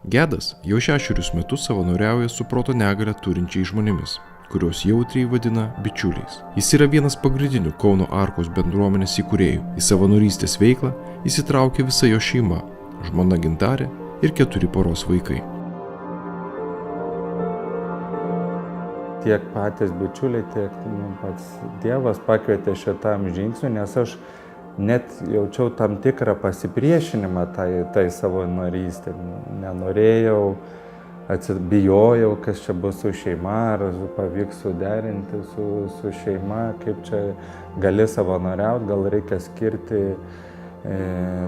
Gedas jau 6 metus savanoriauja su proto negalią turinčiais žmonėmis, kuriuos jautriai vadina bičiuliais. Jis yra vienas pagrindinių Kauno Arkos bendruomenės įkūrėjų. Į savanorystės veiklą įsitraukė visa jo šeima – žmona Gintarė ir 4 poros vaikai. Tiek patys bičiuliai, tiek pats Dievas pakvietė šitam žingsniui, nes aš net jaučiau tam tikrą pasipriešinimą tai savanorystė. Nenorėjau, bijojau, kas čia bus su šeima, ar pavyks suderinti su šeima, kaip čia gali savanoriauti, gal reikia skirti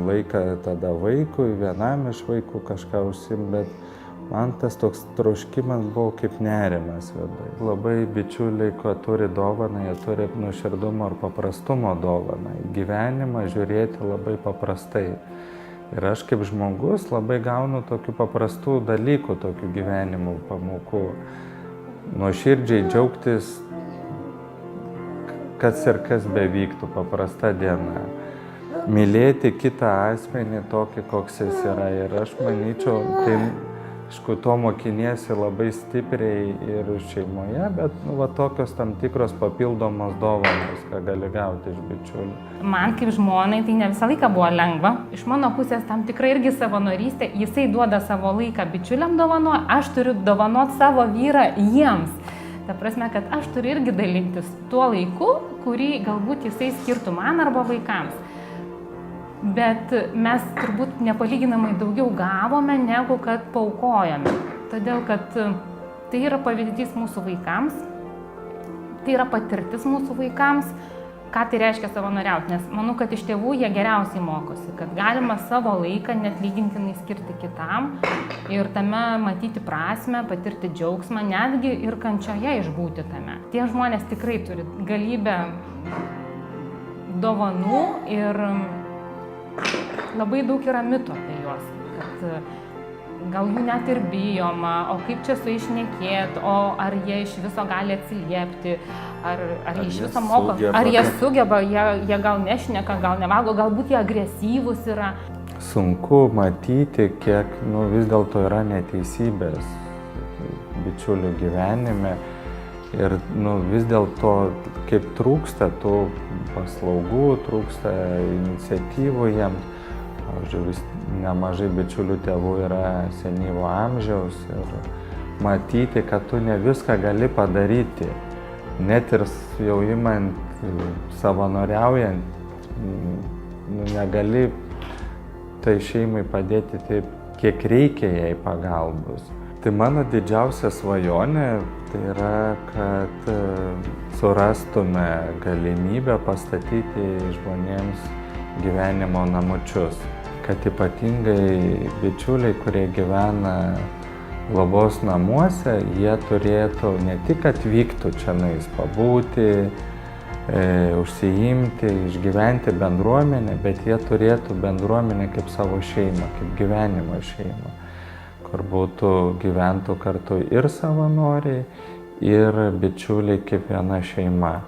laiką tada vaikui, vienam iš vaikų kažką užsiimti, bet man tas toks troškimas buvo kaip nerimas viduje. Labai bičiuliai, kuo turi dovaną, jie turi nuoširdumo ir paprastumo dovaną. Į gyvenimą žiūrėti labai paprastai. Ir aš kaip žmogus labai gaunu tokių paprastų dalykų, tokių gyvenimų pamokų. Nuoširdžiai džiaugtis, kas ir kas bevyktų, paprasta diena. Mylėti kitą asmenį tokį, koks jis yra. Ir aš manyčiau, tai aišku, to mokiniesi labai stipriai ir šeimoje, bet tokios tam tikros papildomos dovanos, ką gali gauti iš bičiulių. Man kaip žmonai tai ne visą laiką buvo lengva. Iš mano pusės tam tikrai irgi savanorystė, jisai duoda savo laiką bičiuliam dovanoja, aš turiu dovanot savo vyrą jiems. Ta prasme, kad aš turiu irgi dalintis tuo laiku, kurį galbūt jisai skirtų man arba vaikams. Bet mes turbūt nepalyginamai daugiau gavome, negu kad paaukojame. Todėl, kad tai yra pavyzdys mūsų vaikams, tai yra patirtis mūsų vaikams, ką tai reiškia savanoriauti. Nes manau, kad iš tėvų jie geriausiai mokosi, kad galima savo laiką net lygintinai skirti kitam ir tame matyti prasmę, patirti džiaugsmą, netgi ir kančioje išbūti tame. Tie žmonės tikrai turi galybę dovanų ir labai daug yra mitų apie juos, kad gal jų net ir bijoma, o kaip čia su išnekėt, o ar jie iš viso gali atsiliepti, ar jie iš viso moka, ar jie sugeba, jie gal nešneka, gal nevalgo, galbūt jie agresyvūs yra. Sunku matyti, kiek vis dėlto yra neteisybės bičiulių gyvenime ir vis dėlto kaip trūksta tų paslaugų, trūksta iniciatyvų jiems. Pavyzdžiui, nemažai bičiulių tėvų yra senyvo amžiaus ir matyti, kad tu ne viską gali padaryti. Net ir jau imant savanoriaujant, negali tai šeimai padėti taip, kiek reikia jai pagalbos. Tai mano didžiausia svajonė tai yra, kad surastume galimybę pastatyti žmonėms gyvenimo namučius. Kad ypatingai bičiuliai, kurie gyvena globos namuose, jie turėtų ne tik atvyktų čionais pabūti, užsiimti, išgyventi bendruomenę, bet jie turėtų bendruomenę kaip savo šeimą, kaip gyvenimo šeimą, kur gyventų kartu ir savanoriai, ir bičiuliai kaip viena šeima.